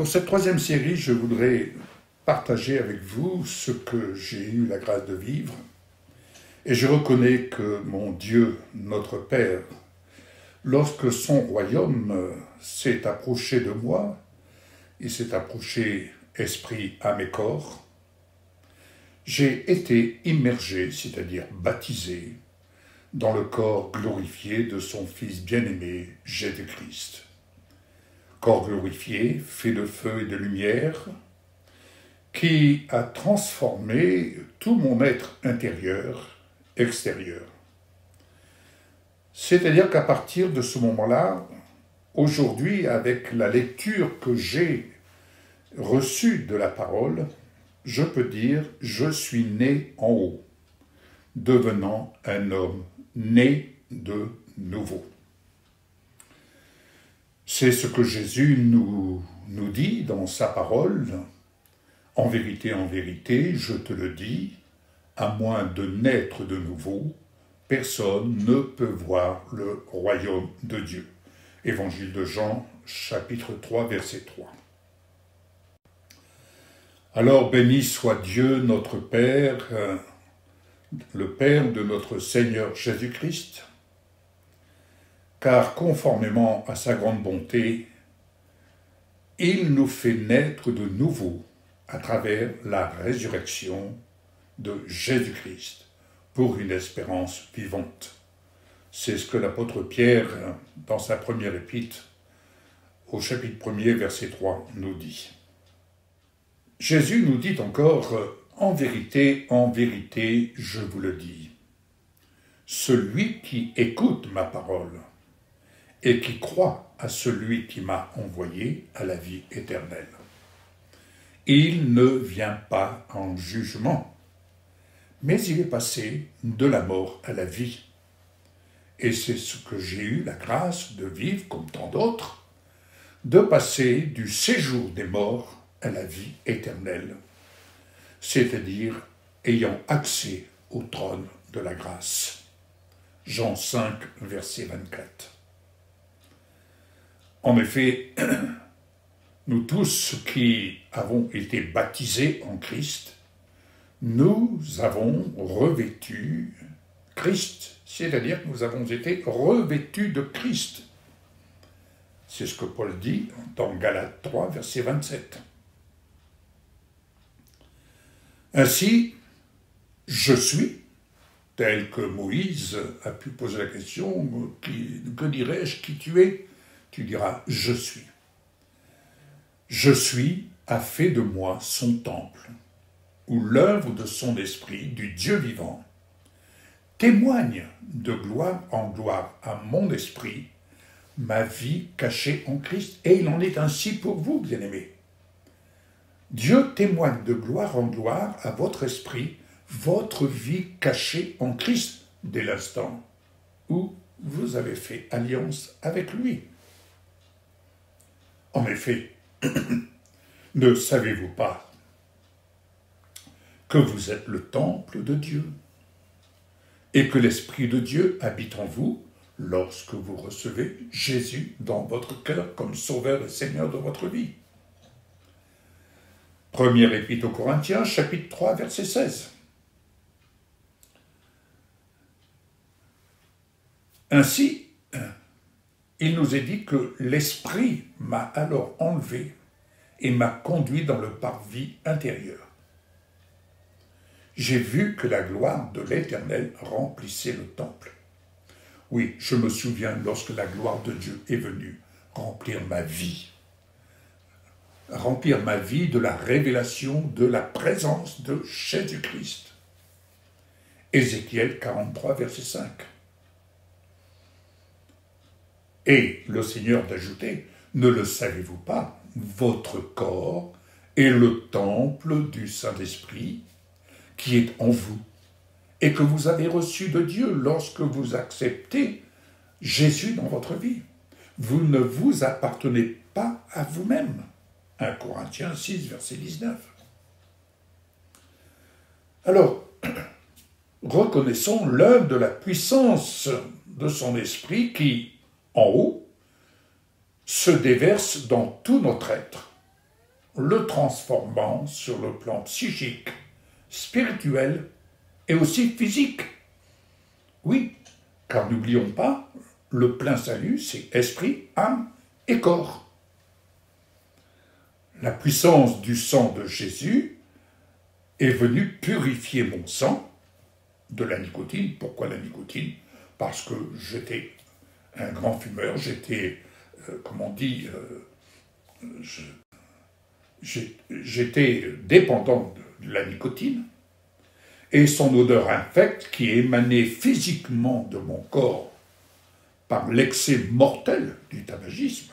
cette troisième série, je voudrais partager avec vous ce que j'ai eu la grâce de vivre. Et je reconnais que mon Dieu, notre Père, lorsque son royaume s'est approché de moi, il s'est approché esprit, âme et corps, j'ai été immergé, c'est-à-dire baptisé, dans le corps glorifié de son Fils bien-aimé, Jésus-Christ. Corps glorifié, fait de feu et de lumière, qui a transformé tout mon être intérieur, extérieur. C'est-à-dire qu'à partir de ce moment-là, aujourd'hui, avec la lecture que j'ai reçue de la parole, je peux dire « je suis né en haut », devenant un homme né de nouveau. C'est ce que Jésus nous dit dans sa parole. En vérité, je te le dis, à moins de naître de nouveau, personne ne peut voir le royaume de Dieu. Évangile de Jean, chapitre 3, verset 3. Alors béni soit Dieu, notre Père, le Père de notre Seigneur Jésus-Christ, car conformément à sa grande bonté, il nous fait naître de nouveau à travers la résurrection de Jésus-Christ pour une espérance vivante. C'est ce que l'apôtre Pierre, dans sa première épître, au chapitre 1er, verset 3, nous dit. Jésus nous dit encore « En vérité, je vous le dis, celui qui écoute ma parole et qui croit à celui qui m'a envoyé à la vie éternelle. Il ne vient pas en jugement, mais il est passé de la mort à la vie. Et c'est ce que j'ai eu la grâce de vivre, comme tant d'autres, de passer du séjour des morts à la vie éternelle, c'est-à-dire ayant accès au trône de la grâce. Jean 5, verset 24. En effet, nous tous qui avons été baptisés en Christ, nous avons revêtu Christ, c'est-à-dire que nous avons été revêtus de Christ. C'est ce que Paul dit dans Galates 3, verset 27. Ainsi, je suis, tel que Moïse a pu poser la question, que dirais-je, qui tu es? Tu diras, je suis. Je suis a fait de moi son temple, où l'œuvre de son esprit, du Dieu vivant, témoigne de gloire en gloire à mon esprit, ma vie cachée en Christ. Et il en est ainsi pour vous, bien-aimés. Dieu témoigne de gloire en gloire à votre esprit, votre vie cachée en Christ, dès l'instant où vous avez fait alliance avec lui. En effet, ne savez-vous pas que vous êtes le temple de Dieu et que l'Esprit de Dieu habite en vous lorsque vous recevez Jésus dans votre cœur comme Sauveur et Seigneur de votre vie? Première épître aux Corinthiens, chapitre 3, verset 16. Ainsi, il nous est dit que l'Esprit m'a alors enlevé et m'a conduit dans le parvis intérieur. J'ai vu que la gloire de l'Éternel remplissait le temple. Oui, je me souviens lorsque la gloire de Dieu est venue remplir ma vie de la révélation de la présence de Jésus-Christ. Ézéchiel 43, verset 5. Et le Seigneur d'ajouter, ne le savez-vous pas, votre corps est le temple du Saint-Esprit qui est en vous et que vous avez reçu de Dieu lorsque vous acceptez Jésus dans votre vie. Vous ne vous appartenez pas à vous-même. 1 Corinthiens 6, verset 19. Alors, reconnaissons l'œuvre de la puissance de son esprit qui, en haut, se déverse dans tout notre être le transformant sur le plan psychique, spirituel et aussi physique. Oui, car n'oublions pas, le plein salut, c'est esprit, âme et corps. La puissance du sang de Jésus est venue purifier mon sang de la nicotine. Pourquoi la nicotine? Parce que j'étais un grand fumeur, j'étais, j'étais dépendant de la nicotine, et son odeur infecte qui émanait physiquement de mon corps par l'excès mortel du tabagisme,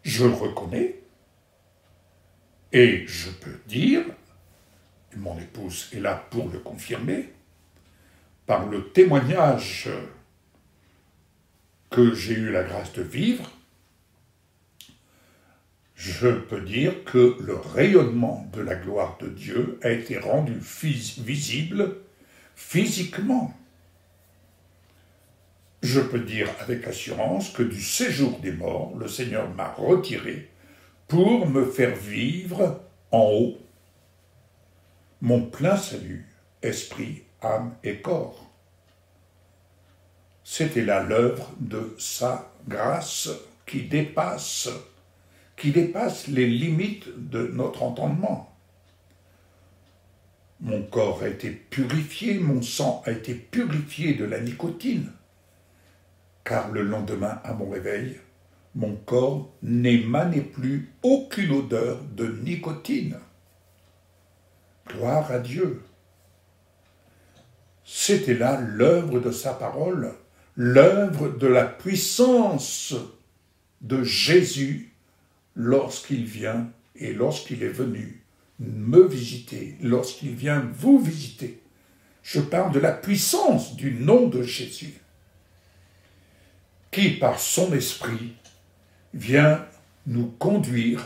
je le reconnais, et je peux dire, et mon épouse est là pour le confirmer, par le témoignage que j'ai eu la grâce de vivre, je peux dire que le rayonnement de la gloire de Dieu a été rendu visible physiquement. Je peux dire avec assurance que du séjour des morts, le Seigneur m'a retiré pour me faire vivre en haut mon plein salut, esprit, âme et corps. C'était là l'œuvre de sa grâce qui dépasse les limites de notre entendement. Mon corps a été purifié, mon sang a été purifié de la nicotine, car le lendemain, à mon réveil, mon corps n'émanait plus aucune odeur de nicotine. Gloire à Dieu. C'était là l'œuvre de sa parole, l'œuvre de la puissance de Jésus lorsqu'il vient et lorsqu'il est venu me visiter, lorsqu'il vient vous visiter. Je parle de la puissance du nom de Jésus, qui par son esprit vient nous conduire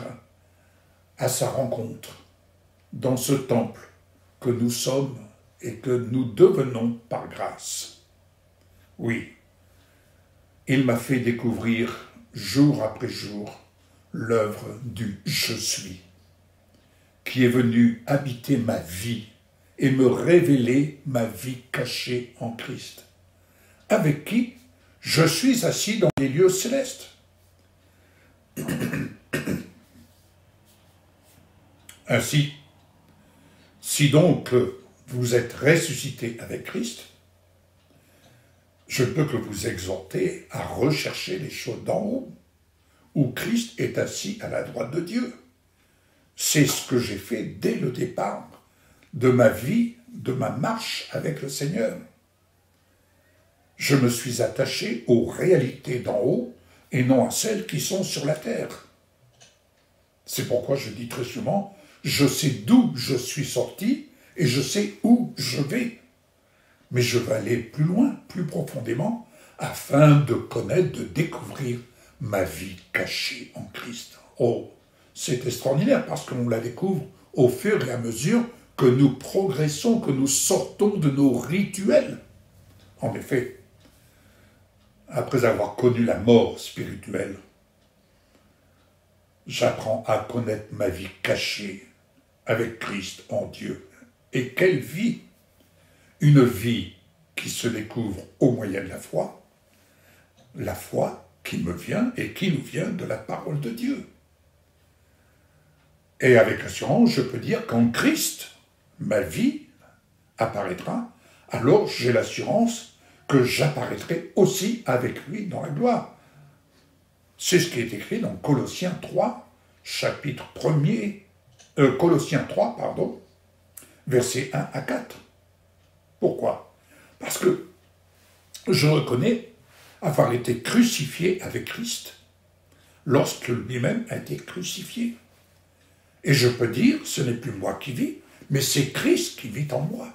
à sa rencontre dans ce temple que nous sommes et que nous devenons par grâce. Oui, il m'a fait découvrir jour après jour l'œuvre du « Je suis » qui est venu habiter ma vie et me révéler ma vie cachée en Christ, avec qui je suis assis dans les lieux célestes. Ainsi, si donc vous êtes ressuscité avec Christ, je ne peux que vous exhorter à rechercher les choses d'en haut, où Christ est assis à la droite de Dieu. C'est ce que j'ai fait dès le départ de ma vie, de ma marche avec le Seigneur. Je me suis attaché aux réalités d'en haut et non à celles qui sont sur la terre. C'est pourquoi je dis très souvent, je sais d'où je suis sorti et je sais où je vais. Mais je veux aller plus loin, plus profondément, afin de connaître, de découvrir ma vie cachée en Christ. Oh, c'est extraordinaire parce qu'on la découvre au fur et à mesure que nous progressons, que nous sortons de nos rituels. En effet, après avoir connu la mort spirituelle, j'apprends à connaître ma vie cachée avec Christ en Dieu. Et quelle vie! Une vie qui se découvre au moyen de la foi qui me vient et qui nous vient de la parole de Dieu. Et avec assurance, je peux dire qu'en Christ, ma vie apparaîtra, alors j'ai l'assurance que j'apparaîtrai aussi avec lui dans la gloire. C'est ce qui est écrit dans Colossiens 3, chapitre 1er, Colossiens 3, versets 1 à 4. Pourquoi? Parce que je reconnais avoir été crucifié avec Christ lorsque lui-même a été crucifié. Et je peux dire, ce n'est plus moi qui vis, mais c'est Christ qui vit en moi.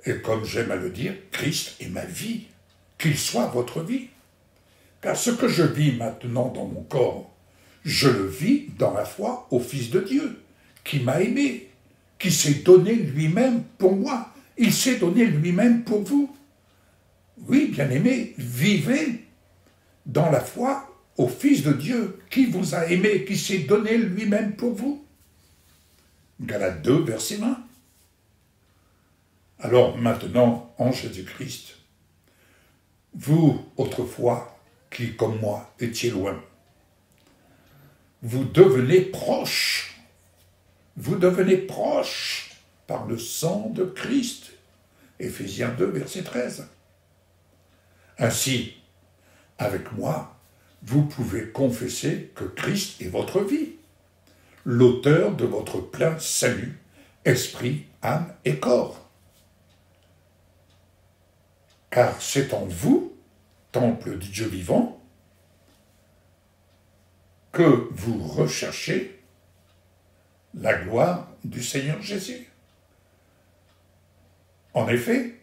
Et comme j'aime à le dire, Christ est ma vie, qu'il soit votre vie. Car ce que je vis maintenant dans mon corps, je le vis dans la foi au Fils de Dieu, qui m'a aimé, qui s'est donné lui-même pour moi. Il s'est donné lui-même pour vous. Oui, bien-aimés, vivez dans la foi au Fils de Dieu qui vous a aimé, qui s'est donné lui-même pour vous. Galates 2, verset 20. Alors maintenant, en Jésus-Christ, vous, autrefois, qui, comme moi, étiez loin, vous devenez proches. Vous devenez proches par le sang de Christ. Éphésiens 2, verset 13. Ainsi, avec moi, vous pouvez confesser que Christ est votre vie, l'auteur de votre plein salut, esprit, âme et corps. Car c'est en vous, temple du Dieu vivant, que vous recherchez la gloire du Seigneur Jésus. En effet,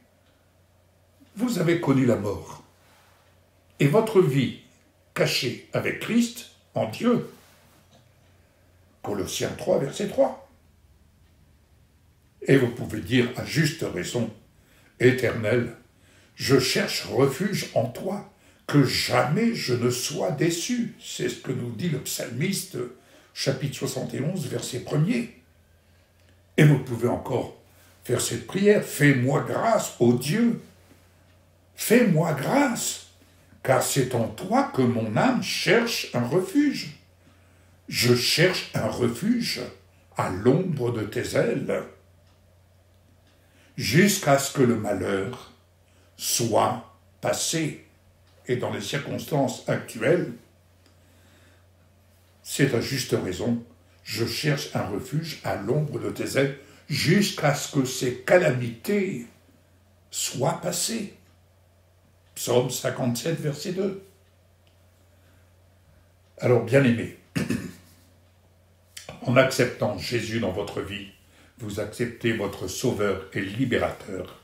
vous avez connu la mort, et votre vie cachée avec Christ en Dieu. Colossiens 3, verset 3. Et vous pouvez dire à juste raison, Éternel, je cherche refuge en toi, que jamais je ne sois déçu. C'est ce que nous dit le psalmiste, chapitre 71, verset 1er. Et vous pouvez encore faire cette prière, fais-moi grâce, ô Dieu, fais-moi grâce, car c'est en toi que mon âme cherche un refuge. Je cherche un refuge à l'ombre de tes ailes, jusqu'à ce que le malheur soit passé. Et dans les circonstances actuelles, c'est à juste raison, je cherche un refuge à l'ombre de tes ailes, jusqu'à ce que ces calamités soient passées. Psaume 57, verset 2. Alors, bien-aimés, en acceptant Jésus dans votre vie, vous acceptez votre Sauveur et Libérateur.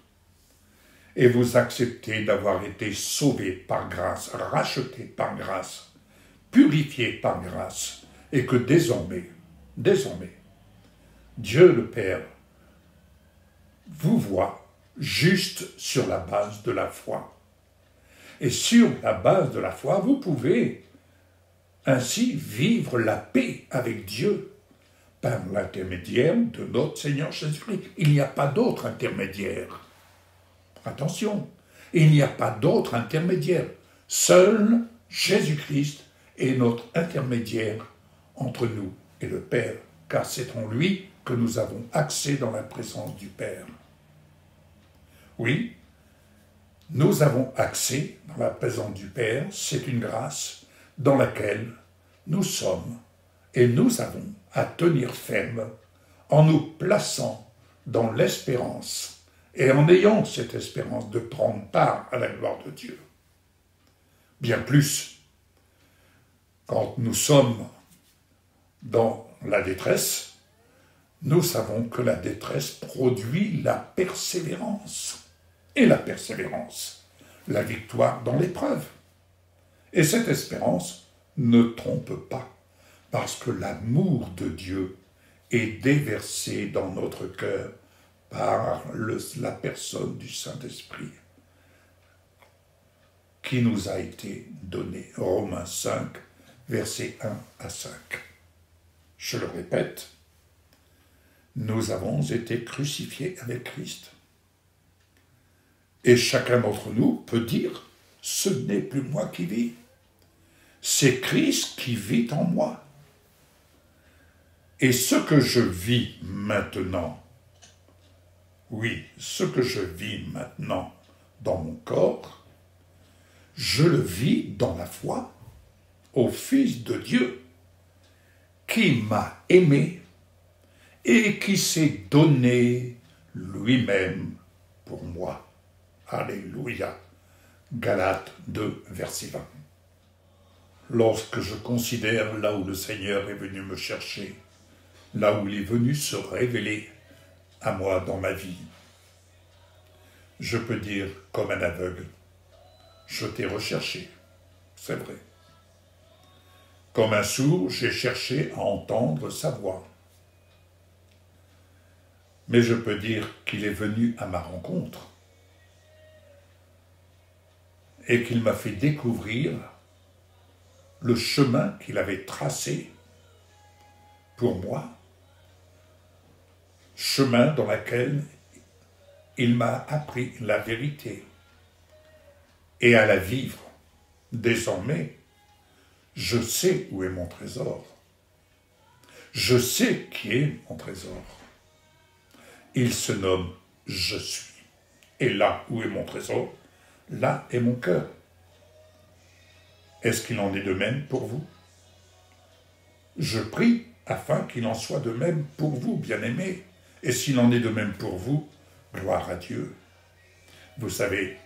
Et vous acceptez d'avoir été sauvé par grâce, racheté par grâce, purifié par grâce, et que désormais, Dieu le Père vous voit juste sur la base de la foi. Et sur la base de la foi, vous pouvez ainsi vivre la paix avec Dieu par l'intermédiaire de notre Seigneur Jésus-Christ. Il n'y a pas d'autre intermédiaire. Attention, il n'y a pas d'autre intermédiaire. Seul Jésus-Christ est notre intermédiaire entre nous et le Père, car c'est en lui que nous avons accès dans la présence du Père. Oui, nous avons accès dans la présence du Père, c'est une grâce dans laquelle nous sommes et nous avons à tenir ferme en nous plaçant dans l'espérance et en ayant cette espérance de prendre part à la gloire de Dieu. Bien plus, quand nous sommes dans la détresse, nous savons que la détresse produit la persévérance. Et la persévérance, la victoire dans l'épreuve. Et cette espérance ne trompe pas, parce que l'amour de Dieu est déversé dans notre cœur par la personne du Saint-Esprit qui nous a été donné. Romains 5, versets 1 à 5. Je le répète, nous avons été crucifiés avec Christ. Et chacun d'entre nous peut dire, ce n'est plus moi qui vis, c'est Christ qui vit en moi. Et ce que je vis maintenant, oui, ce que je vis maintenant dans mon corps, je le vis dans la foi au Fils de Dieu qui m'a aimé et qui s'est donné lui-même pour moi. Alléluia. Galates 2, verset 20. Lorsque je considère là où le Seigneur est venu me chercher, là où il est venu se révéler à moi dans ma vie, je peux dire comme un aveugle, je t'ai recherché, c'est vrai. Comme un sourd, j'ai cherché à entendre sa voix. Mais je peux dire qu'il est venu à ma rencontre et qu'il m'a fait découvrir le chemin qu'il avait tracé pour moi, chemin dans lequel il m'a appris la vérité et à la vivre. Désormais, je sais où est mon trésor. Je sais qui est mon trésor. Il se nomme « Je suis ». Et là où est mon trésor, là est mon cœur. Est-ce qu'il en est de même pour vous? Je prie afin qu'il en soit de même pour vous, bien-aimés. Et s'il en est de même pour vous, gloire à Dieu. Vous savez,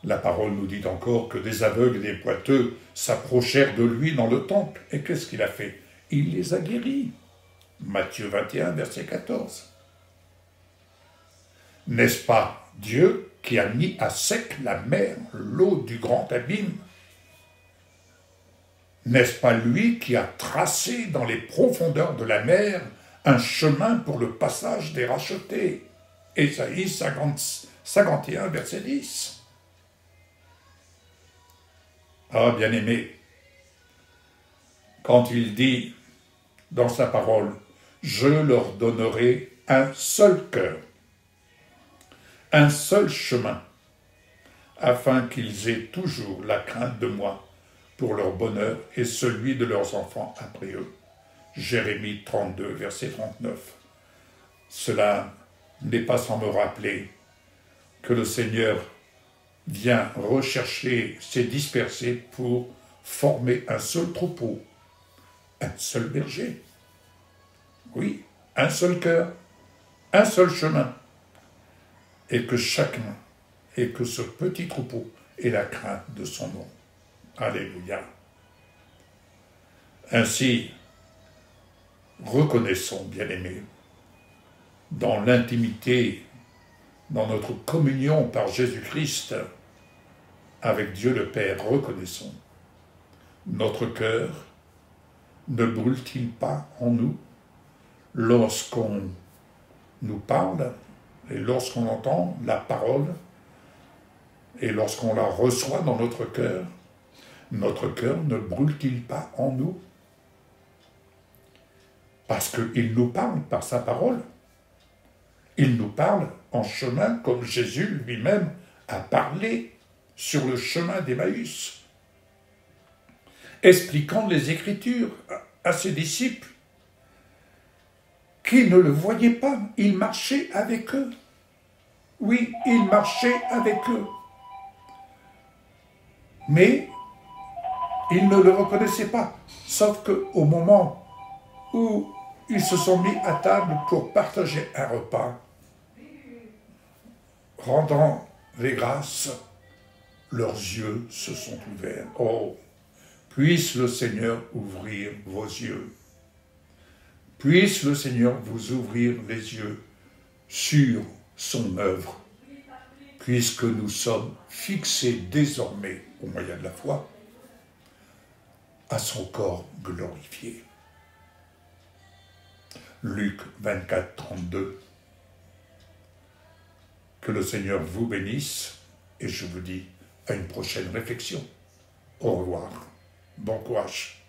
la parole nous dit encore que des aveugles et des boiteux s'approchèrent de lui dans le temple. Et qu'est-ce qu'il a fait? Il les a guéris. Matthieu 21, verset 14. N'est-ce pas Dieu qui a mis à sec la mer, l'eau du grand abîme? N'est-ce pas lui qui a tracé dans les profondeurs de la mer un chemin pour le passage des rachetés? Ésaïe 51, verset 10. Ah, bien-aimé, quand il dit dans sa parole, « Je leur donnerai un seul cœur, un seul chemin, afin qu'ils aient toujours la crainte de moi pour leur bonheur et celui de leurs enfants après eux. » Jérémie 32, verset 39. Cela n'est pas sans me rappeler que le Seigneur vient rechercher ses dispersés pour former un seul troupeau, un seul berger. Oui, un seul cœur, un seul chemin. Et que chacun, et que ce petit troupeau ait la crainte de son nom. Alléluia. Ainsi, reconnaissons, bien-aimés, dans l'intimité, dans notre communion par Jésus-Christ avec Dieu le Père, reconnaissons, notre cœur ne brûle-t-il pas en nous lorsqu'on nous parle et lorsqu'on entend la parole et lorsqu'on la reçoit dans notre cœur ne brûle-t-il pas en nous? Parce qu'il nous parle par sa parole. Il nous parle en chemin comme Jésus lui-même a parlé sur le chemin d'Emmaüs, expliquant les Écritures à ses disciples qui ne le voyaient pas. Il marchait avec eux. Oui, il marchait avec eux. Mais ils ne le reconnaissaient pas. Sauf qu'au moment où ils se sont mis à table pour partager un repas, rendant les grâces, leurs yeux se sont ouverts. Oh, puisse le Seigneur ouvrir vos yeux. Puisse le Seigneur vous ouvrir les yeux sur son œuvre, puisque nous sommes fixés désormais, au moyen de la foi, à son corps glorifié. Luc 24, 32. Que le Seigneur vous bénisse et je vous dis à une prochaine réflexion. Au revoir. Bon courage.